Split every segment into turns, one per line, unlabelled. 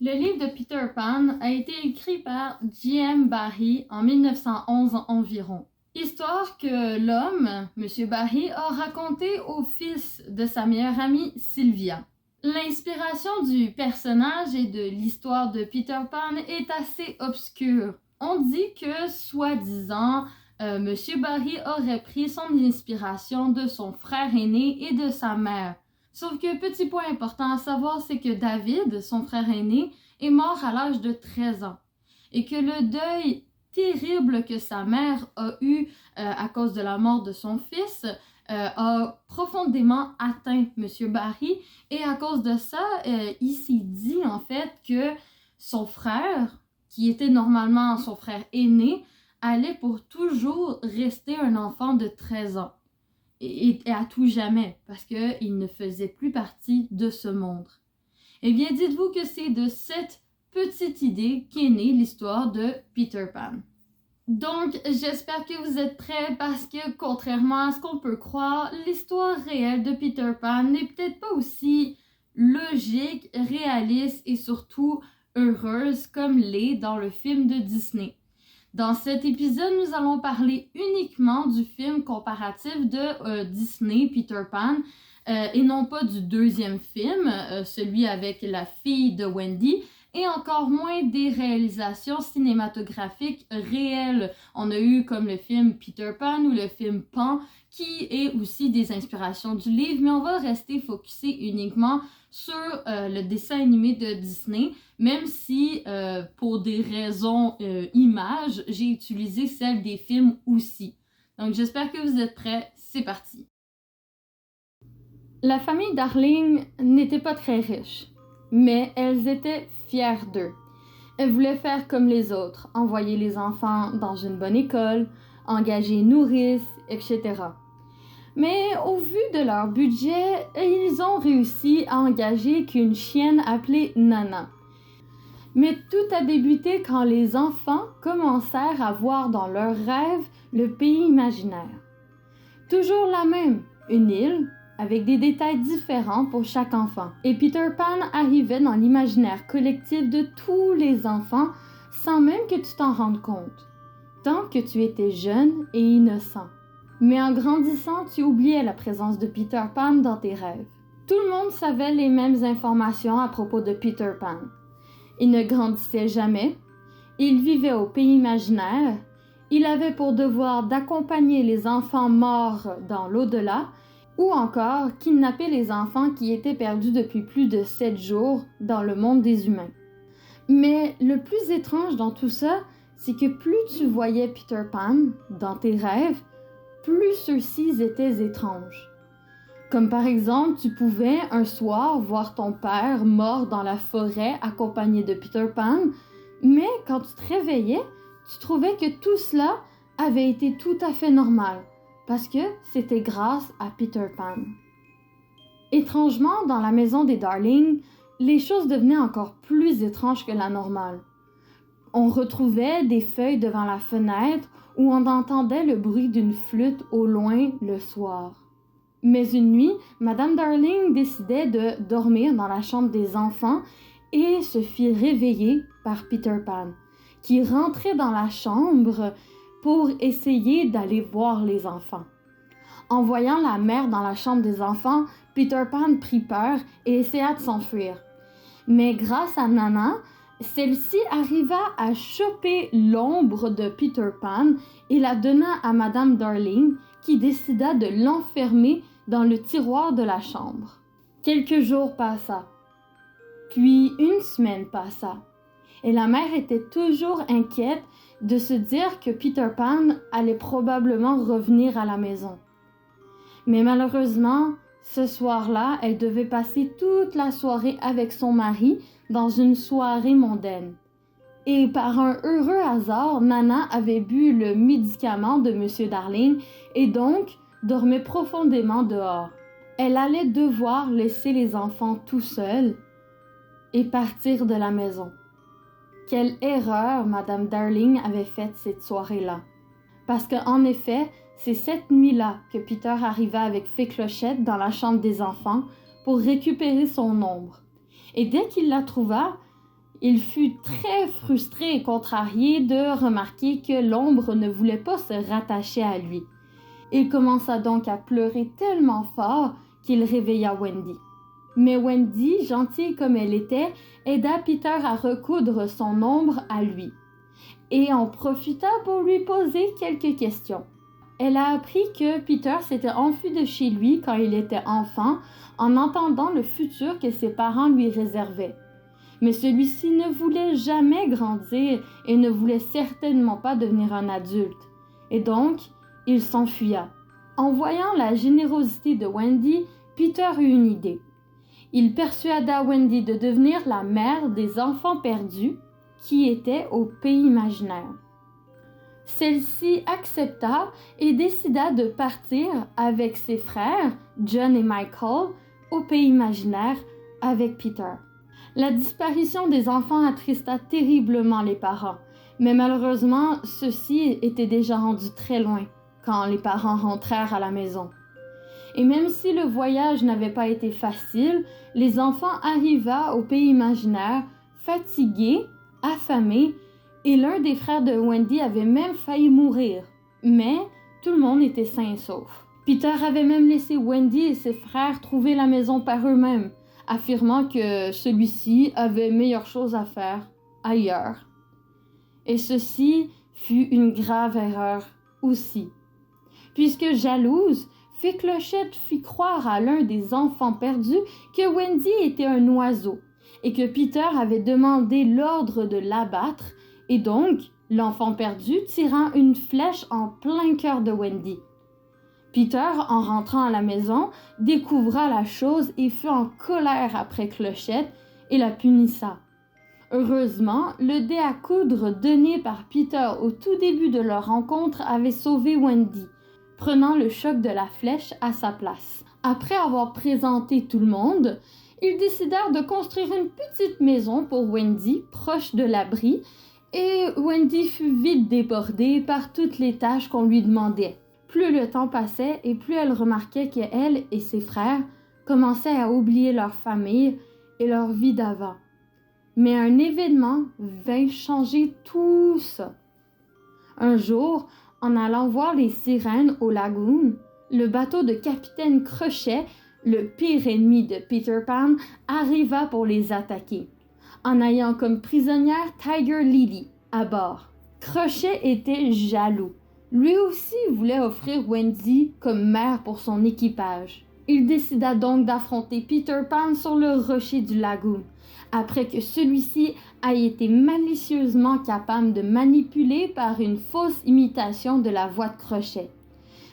Le livre de Peter Pan a été écrit par J.M. Barrie en 1911 environ. Histoire que l'homme, M. Barrie, a raconté au fils de sa meilleure amie Sylvia. L'inspiration du personnage et de l'histoire de Peter Pan est assez obscure. On dit que, soi-disant, M. Barrie aurait pris son inspiration de son frère aîné et de sa mère. Sauf que petit point important à savoir, c'est que David, son frère aîné, est mort à l'âge de 13 ans et que le deuil terrible que sa mère a eu à cause de la mort de son fils a profondément atteint M. Barrie et à cause de ça, il s'est dit en fait que son frère, qui était normalement son frère aîné, allait pour toujours rester un enfant de 13 ans. Et à tout jamais, parce qu'il ne faisait plus partie de ce monde. Eh bien, dites-vous que c'est de cette petite idée qu'est née l'histoire de Peter Pan. Donc, j'espère que vous êtes prêts parce que, contrairement à ce qu'on peut croire, l'histoire réelle de Peter Pan n'est peut-être pas aussi logique, réaliste et surtout heureuse comme l'est dans le film de Disney. Dans cet épisode, nous allons parler uniquement du film comparatif de Disney, Peter Pan, et non pas du deuxième film, celui avec la fille de Wendy, et encore moins des réalisations cinématographiques réelles. On a eu comme le film Peter Pan ou le film Pan, qui est aussi des inspirations du livre, mais on va rester focusé uniquement sur le dessin animé de Disney, même si pour des raisons images, j'ai utilisé celle des films aussi. Donc j'espère que vous êtes prêts, c'est parti! La famille Darling n'était pas très riche, mais elles étaient fières d'eux. Elles voulaient faire comme les autres, envoyer les enfants dans une bonne école, engager une nourrice, etc. Mais au vu de leur budget, ils ont réussi à engager qu'une chienne appelée Nana. Mais tout a débuté quand les enfants commencèrent à voir dans leurs rêves le pays imaginaire. Toujours la même, une île, avec des détails différents pour chaque enfant. Et Peter Pan arrivait dans l'imaginaire collectif de tous les enfants sans même que tu t'en rendes compte, tant que tu étais jeune et innocent. Mais en grandissant, tu oubliais la présence de Peter Pan dans tes rêves. Tout le monde savait les mêmes informations à propos de Peter Pan. Il ne grandissait jamais, il vivait au pays imaginaire, il avait pour devoir d'accompagner les enfants morts dans l'au-delà ou encore kidnapper les enfants qui étaient perdus depuis plus de 7 jours dans le monde des humains. Mais le plus étrange dans tout ça, c'est que plus tu voyais Peter Pan dans tes rêves, plus ceux-ci étaient étranges. Comme par exemple, tu pouvais un soir voir ton père mort dans la forêt accompagné de Peter Pan, mais quand tu te réveillais, tu trouvais que tout cela avait été tout à fait normal, parce que c'était grâce à Peter Pan. Étrangement, dans la maison des Darling, les choses devenaient encore plus étranges que la normale. On retrouvait des feuilles devant la fenêtre où on entendait le bruit d'une flûte au loin le soir. Mais une nuit, Madame Darling décidait de dormir dans la chambre des enfants et se fit réveiller par Peter Pan, qui rentrait dans la chambre pour essayer d'aller voir les enfants. En voyant la mère dans la chambre des enfants, Peter Pan prit peur et essaya de s'enfuir. Mais grâce à Nana, celle-ci arriva à choper l'ombre de Peter Pan et la donna à Madame Darling, qui décida de l'enfermer dans le tiroir de la chambre. Quelques jours passa, puis une semaine passa, et la mère était toujours inquiète de se dire que Peter Pan allait probablement revenir à la maison. Mais malheureusement, ce soir-là, elle devait passer toute la soirée avec son mari dans une soirée mondaine. Et par un heureux hasard, Nana avait bu le médicament de M. Darling et donc dormait profondément dehors. Elle allait devoir laisser les enfants tout seuls et partir de la maison. Quelle erreur Madame Darling avait faite cette soirée-là. Parce qu'en effet, c'est cette nuit-là que Peter arriva avec Fée Clochette dans la chambre des enfants pour récupérer son ombre. Et dès qu'il la trouva, Il fut très frustré et contrarié de remarquer que l'ombre ne voulait pas se rattacher à lui. Il commença donc à pleurer tellement fort qu'il réveilla Wendy. Mais Wendy, gentille comme elle était, aida Peter à recoudre son ombre à lui et en profita pour lui poser quelques questions. Elle a appris que Peter s'était enfui de chez lui quand il était enfant en entendant le futur que ses parents lui réservaient. Mais celui-ci ne voulait jamais grandir et ne voulait certainement pas devenir un adulte. Et donc, il s'enfuya. En voyant la générosité de Wendy, Peter eut une idée. Il persuada Wendy de devenir la mère des enfants perdus qui étaient au pays imaginaire. Celle-ci accepta et décida de partir avec ses frères, John et Michael, au pays imaginaire avec Peter. La disparition des enfants attrista terriblement les parents, mais malheureusement, ceux-ci étaient déjà rendus très loin quand les parents rentrèrent à la maison. Et même si le voyage n'avait pas été facile, les enfants arriva au pays imaginaire, fatigués, affamés, et l'un des frères de Wendy avait même failli mourir. Mais tout le monde était sain et sauf. Peter avait même laissé Wendy et ses frères trouver la maison par eux-mêmes, affirmant que celui-ci avait meilleure chose à faire ailleurs. Et ceci fut une grave erreur aussi, puisque jalouse, Fée Clochette fit croire à l'un des enfants perdus que Wendy était un oiseau et que Peter avait demandé l'ordre de l'abattre, et donc l'enfant perdu tira une flèche en plein cœur de Wendy. Peter, en rentrant à la maison, découvra la chose et fut en colère après Clochette et la punissa. Heureusement, le dé à coudre donné par Peter au tout début de leur rencontre avait sauvé Wendy, prenant le choc de la flèche à sa place. Après avoir présenté tout le monde, ils décidèrent de construire une petite maison pour Wendy, proche de l'abri, et Wendy fut vite débordée par toutes les tâches qu'on lui demandait. Plus le temps passait et plus elle remarquait qu'elle et ses frères commençaient à oublier leur famille et leur vie d'avant. Mais un événement vint changer tout ça. Un jour, en allant voir les sirènes au lagoon, le bateau de Capitaine Crochet, le pire ennemi de Peter Pan, arriva pour les attaquer, en ayant comme prisonnière Tiger Lily à bord. Crochet était jaloux. Lui aussi voulait offrir Wendy comme mère pour son équipage. Il décida donc d'affronter Peter Pan sur le rocher du lagoon, après que celui-ci a été malicieusement capable de manipuler par une fausse imitation de la voix de Crochet.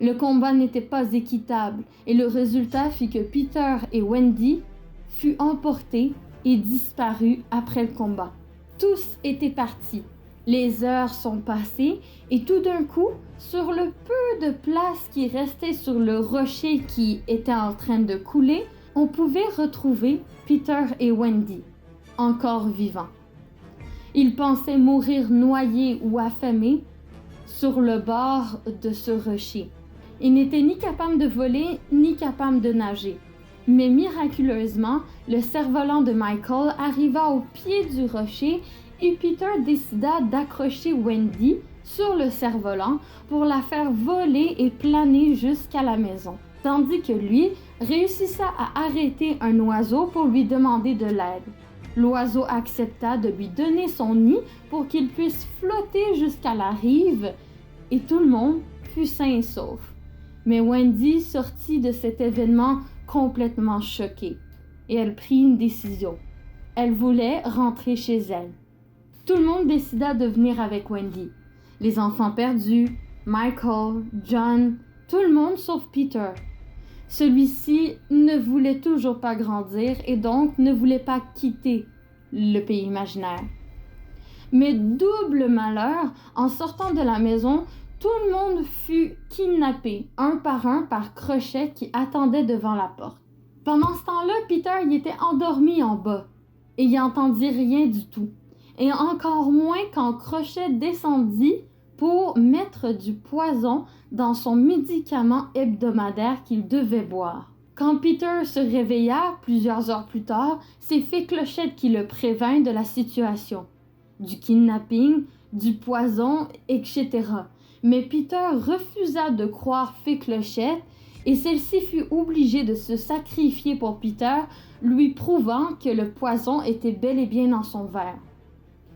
Le combat n'était pas équitable et le résultat fit que Peter et Wendy furent emportés et disparus après le combat. Tous étaient partis. Les heures sont passées et tout d'un coup, sur le peu de place qui restait sur le rocher qui était en train de couler, on pouvait retrouver Peter et Wendy, encore vivants. Ils pensaient mourir noyés ou affamés sur le bord de ce rocher. Ils n'étaient ni capables de voler, ni capables de nager. Mais miraculeusement, le cerf-volant de Michael arriva au pied du rocher et Peter décida d'accrocher Wendy sur le cerf-volant pour la faire voler et planer jusqu'à la maison, tandis que lui réussissa à arrêter un oiseau pour lui demander de l'aide. L'oiseau accepta de lui donner son nid pour qu'il puisse flotter jusqu'à la rive et tout le monde fut sain et sauf. Mais Wendy sortit de cet événement complètement choquée et elle prit une décision. Elle voulait rentrer chez elle. Tout le monde décida de venir avec Wendy. Les enfants perdus, Michael, John, tout le monde sauf Peter. Celui-ci ne voulait toujours pas grandir et donc ne voulait pas quitter le pays imaginaire. Mais double malheur, en sortant de la maison, tout le monde fut kidnappé, un par Crochet qui attendait devant la porte. Pendant ce temps-là, Peter y était endormi en bas et il n'entendit rien du tout. Et encore moins quand Crochet descendit pour mettre du poison dans son médicament hebdomadaire qu'il devait boire. Quand Peter se réveilla plusieurs heures plus tard, c'est Fée Clochette qui le prévint de la situation, du kidnapping, du poison, etc. Mais Peter refusa de croire Fée Clochette et celle-ci fut obligée de se sacrifier pour Peter, lui prouvant que le poison était bel et bien dans son verre.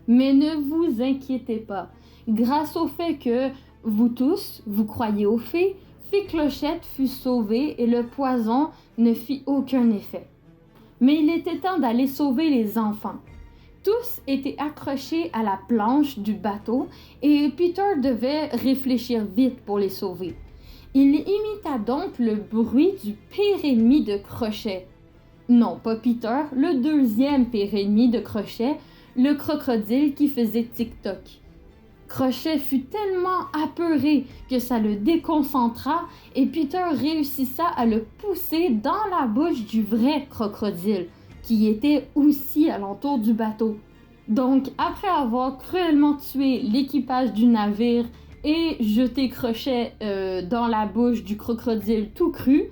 Mais ne vous inquiétez pas, grâce au fait que vous tous, vous croyez aux fées, Fée Clochette fut sauvée et le poison ne fit aucun effet. Mais il était temps d'aller sauver les enfants. Tous étaient accrochés à la planche du bateau et Peter devait réfléchir vite pour les sauver. Il imita donc le bruit du pire ennemi de Crochet. Non, pas Peter, le deuxième pire ennemi de Crochet, le crocodile qui faisait tic-toc. Crochet fut tellement apeuré que ça le déconcentra et Peter réussissa à le pousser dans la bouche du vrai crocodile, qui était aussi alentour du bateau. Donc, après avoir cruellement tué l'équipage du navire et jeté Crochet dans la bouche du crocodile tout cru,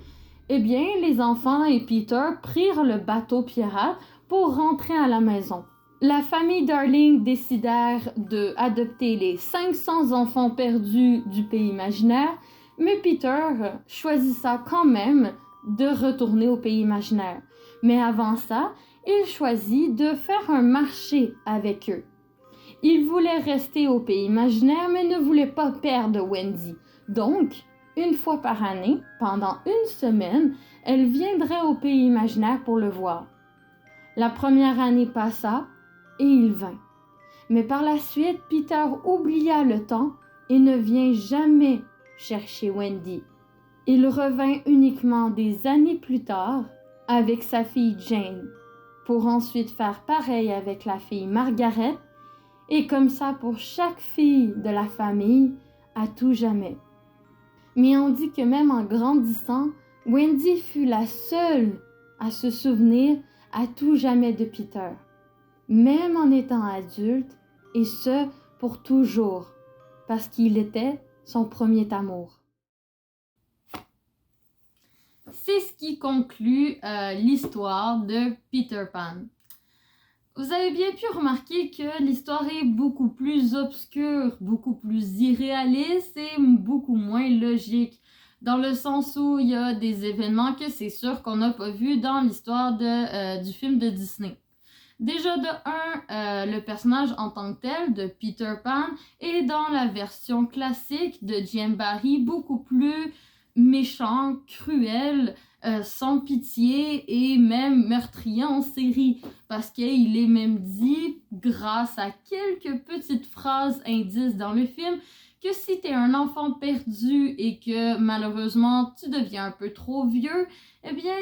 eh bien, les enfants et Peter prirent le bateau pirate pour rentrer à la maison. La famille Darling décidèrent d'adopter les 500 enfants perdus du pays imaginaire, mais Peter choisissa quand même de retourner au pays imaginaire. Mais avant ça, il choisit de faire un marché avec eux. Il voulait rester au pays imaginaire, mais ne voulait pas perdre Wendy. Donc, une fois par année, pendant une semaine, elle viendrait au pays imaginaire pour le voir. La première année passa, et il vint. Mais par la suite, Peter oublia le temps et ne vient jamais chercher Wendy. Il revint uniquement des années plus tard avec sa fille Jane, pour ensuite faire pareil avec la fille Margaret, et comme ça pour chaque fille de la famille à tout jamais. Mais on dit que même en grandissant, Wendy fut la seule à se souvenir à tout jamais de Peter, même en étant adulte, et ce, pour toujours, parce qu'il était son premier amour. C'est ce qui conclut l'histoire de Peter Pan. Vous avez bien pu remarquer que l'histoire est beaucoup plus obscure, beaucoup plus irréaliste et beaucoup moins logique, dans le sens où il y a des événements que c'est sûr qu'on n'a pas vu dans l'histoire du film de Disney. Déjà de le personnage en tant que tel de Peter Pan est dans la version classique de J.M. Barrie beaucoup plus méchant, cruel, sans pitié et même meurtrier en série, parce qu'il est même dit, grâce à quelques petites phrases indices dans le film, que si t'es un enfant perdu et que malheureusement tu deviens un peu trop vieux, eh bien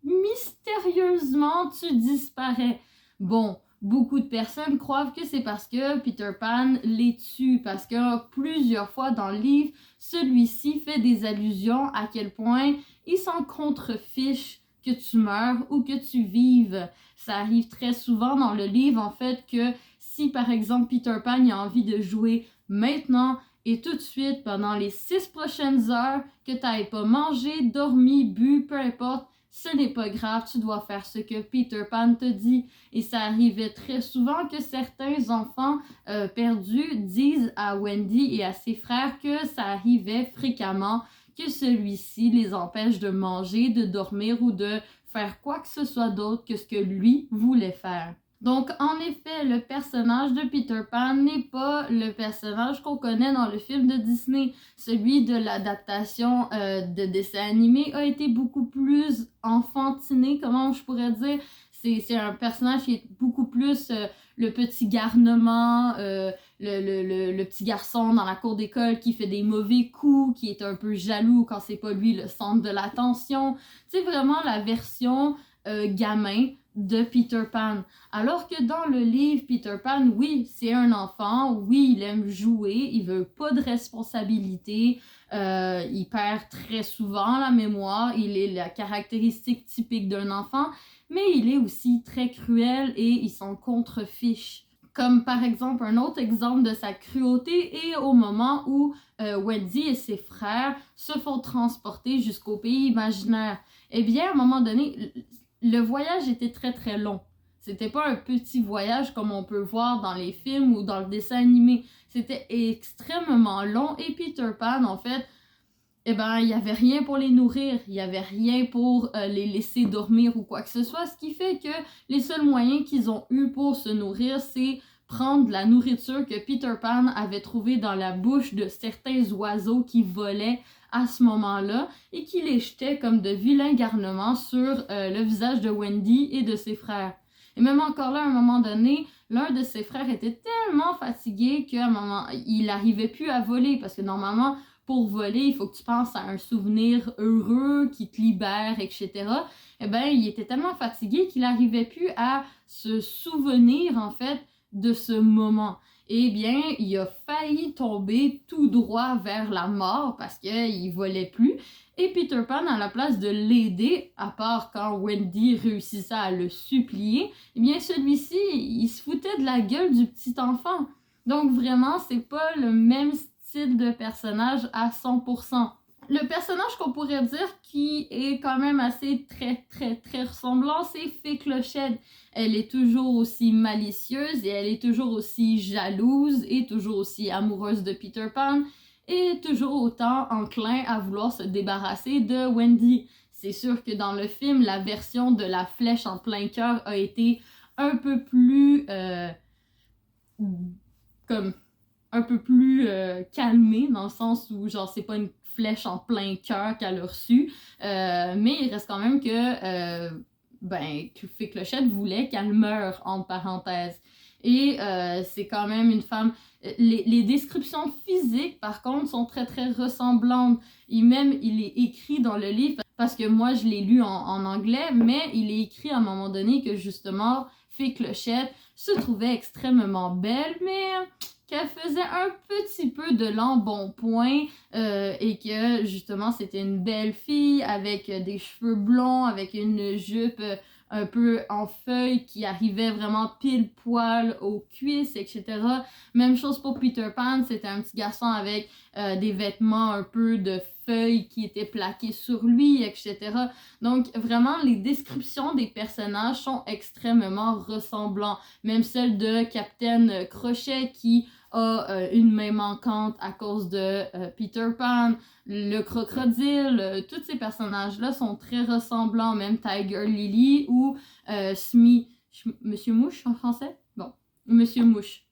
mystérieusement tu disparais. Bon, beaucoup de personnes croient que c'est parce que Peter Pan les tue, parce que plusieurs fois dans le livre, celui-ci fait des allusions à quel point il s'en contrefiche que tu meurs ou que tu vives. Ça arrive très souvent dans le livre, en fait, que si par exemple Peter Pan a envie de jouer maintenant et tout de suite pendant les 6 prochaines heures, que tu n'aies pas mangé, dormi, bu, peu importe, ce n'est pas grave, tu dois faire ce que Peter Pan te dit. Et ça arrivait très souvent que certains enfants perdus disent à Wendy et à ses frères que ça arrivait fréquemment que celui-ci les empêche de manger, de dormir ou de faire quoi que ce soit d'autre que ce que lui voulait faire. Donc, en effet, le personnage de Peter Pan n'est pas le personnage qu'on connaît dans le film de Disney. Celui de l'adaptation de dessin animé a été beaucoup plus enfantiné, comment je pourrais dire. C'est un personnage qui est beaucoup plus le petit garnement, le petit garçon dans la cour d'école qui fait des mauvais coups, qui est un peu jaloux quand c'est pas lui le centre de l'attention. C'est vraiment la version gamin de Peter Pan. Alors que dans le livre, Peter Pan, oui, c'est un enfant, oui, il aime jouer, il veut pas de responsabilité, il perd très souvent la mémoire, il est la caractéristique typique d'un enfant, mais il est aussi très cruel et il s'en contrefiche. Comme par exemple, un autre exemple de sa cruauté est au moment où Wendy et ses frères se font transporter jusqu'au pays imaginaire. Eh bien, à un moment donné, le voyage était très très long. C'était pas un petit voyage comme on peut voir dans les films ou dans le dessin animé. C'était extrêmement long et Peter Pan, en fait, eh ben, il n'y avait rien pour les nourrir, il n'y avait rien pour les laisser dormir ou quoi que ce soit, ce qui fait que les seuls moyens qu'ils ont eu pour se nourrir, c'est prendre la nourriture que Peter Pan avait trouvée dans la bouche de certains oiseaux qui volaient à ce moment-là et qui les jetaient comme de vilains garnements sur le visage de Wendy et de ses frères. Et même encore là, à un moment donné, l'un de ses frères était tellement fatigué qu'à un moment, il n'arrivait plus à voler parce que normalement, pour voler, il faut que tu penses à un souvenir heureux qui te libère, etc. Eh bien, il était tellement fatigué qu'il n'arrivait plus à se souvenir, en fait, de ce moment. Eh bien, il a failli tomber tout droit vers la mort parce qu'il volait plus. Et Peter Pan, à la place de l'aider, à part quand Wendy réussissait à le supplier, eh bien, celui-ci, il se foutait de la gueule du petit enfant. Donc, vraiment, c'est pas le même style de personnage à 100%. Le personnage qu'on pourrait dire qui est quand même assez très ressemblant, c'est Fée Clochette. Elle est toujours aussi malicieuse et elle est toujours aussi jalouse et toujours aussi amoureuse de Peter Pan et toujours autant enclin à vouloir se débarrasser de Wendy. C'est sûr que dans le film, la version de la flèche en plein cœur a été un peu plus un peu plus calmée, dans le sens où, genre, c'est pas une flèche en plein cœur qu'elle a reçue, mais il reste quand même que, Fée Clochette voulait qu'elle meure, entre parenthèses. Et c'est quand même une femme... Les descriptions physiques, par contre, sont très ressemblantes. Et même, il est écrit dans le livre, parce que moi, je l'ai lu en anglais, mais il est écrit à un moment donné que, justement, Fée Clochette se trouvait extrêmement belle, mais qu'elle faisait un petit peu de l'embonpoint et que justement c'était une belle fille avec des cheveux blonds, avec une jupe un peu en feuille qui arrivait vraiment pile poil aux cuisses, etc. Même chose pour Peter Pan, c'était un petit garçon avec des vêtements un peu de feuilles qui étaient plaqués sur lui, etc. Donc vraiment, les descriptions des personnages sont extrêmement ressemblants. Même celle de Captain Crochet qui a une main manquante à cause de Peter Pan, le crocodile, tous ces personnages-là sont très ressemblants, même Tiger Lily ou Monsieur Mouche en français? Bon, Monsieur Mouche.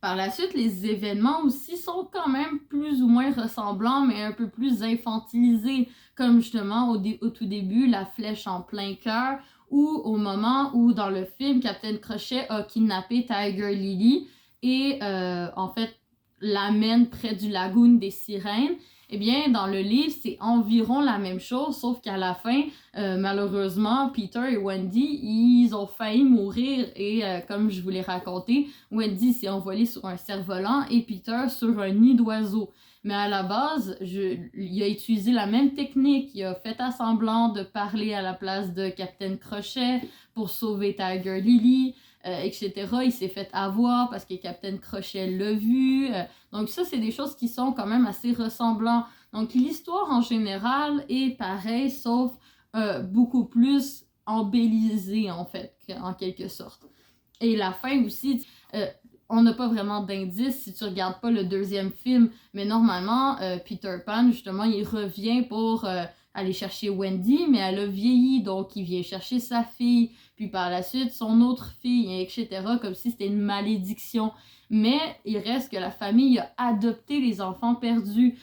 Par la suite, les événements aussi sont quand même plus ou moins ressemblants, mais un peu plus infantilisés, comme justement au tout début, la flèche en plein cœur, ou au moment où dans le film, Captain Crochet a kidnappé Tiger Lily et en fait l'amène près du lagoon des sirènes. Eh bien, dans le livre, c'est environ la même chose, sauf qu'à la fin, malheureusement, Peter et Wendy, ils ont failli mourir et comme je vous l'ai raconté, Wendy s'est envolée sur un cerf-volant et Peter sur un nid d'oiseau. Mais à la base, il a utilisé la même technique, il a fait semblant de parler à la place de Captain Crochet pour sauver Tiger Lily. Etc. Il s'est fait avoir parce que Captain Crochet l'a vu. Donc ça, c'est des choses qui sont quand même assez ressemblantes. Donc l'histoire en général est pareille, sauf beaucoup plus embellisée en fait, en quelque sorte. Et la fin aussi, on n'a pas vraiment d'indice si tu regardes pas le deuxième film, mais normalement, Peter Pan, justement, il revient pour aller chercher Wendy, mais elle a vieilli, donc il vient chercher sa fille, puis par la suite son autre fille, etc., comme si c'était une malédiction. Mais il reste que la famille a adopté les enfants perdus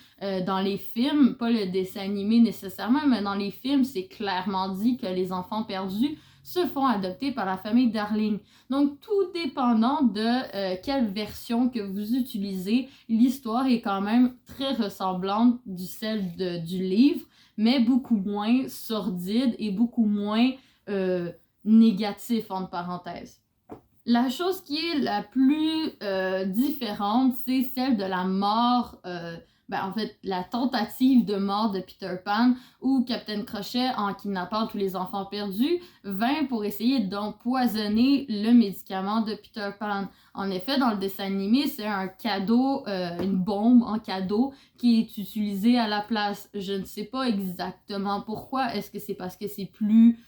dans les films, pas le dessin animé nécessairement, mais dans les films, c'est clairement dit que les enfants perdus se font adopter par la famille Darling. Donc, tout dépendant de quelle version que vous utilisez, l'histoire est quand même très ressemblante du celle du livre, mais beaucoup moins sordide et beaucoup moins négatif, entre parenthèses. La chose qui est la plus différente, c'est celle de la mort en fait, la tentative de mort de Peter Pan, où Captain Crochet, en kidnappant tous les enfants perdus, vint pour essayer d'empoisonner le médicament de Peter Pan. En effet, dans le dessin animé, c'est un cadeau, une bombe en cadeau qui est utilisée à la place. Je ne sais pas exactement pourquoi. Est-ce que c'est parce que c'est plus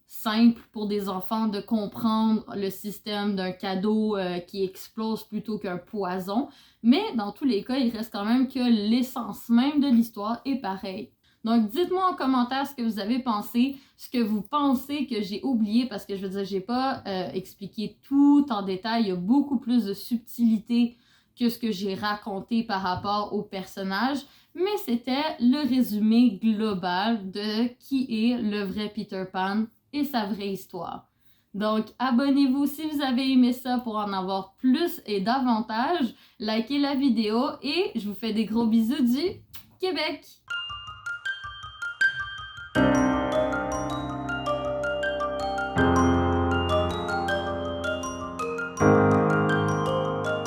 simple pour des enfants de comprendre le système d'un cadeau qui explose plutôt qu'un poison? Mais dans tous les cas, il reste quand même que l'essence même de l'histoire est pareille. Donc, dites-moi en commentaire ce que vous avez pensé, ce que vous pensez que j'ai oublié, parce que je veux dire, j'ai pas expliqué tout en détail. Il y a beaucoup plus de subtilité que ce que j'ai raconté par rapport au personnage, mais c'était le résumé global de qui est le vrai Peter Pan et sa vraie histoire. Donc, abonnez-vous si vous avez aimé ça pour en avoir plus et davantage. Likez la vidéo et je vous fais des gros bisous du Québec!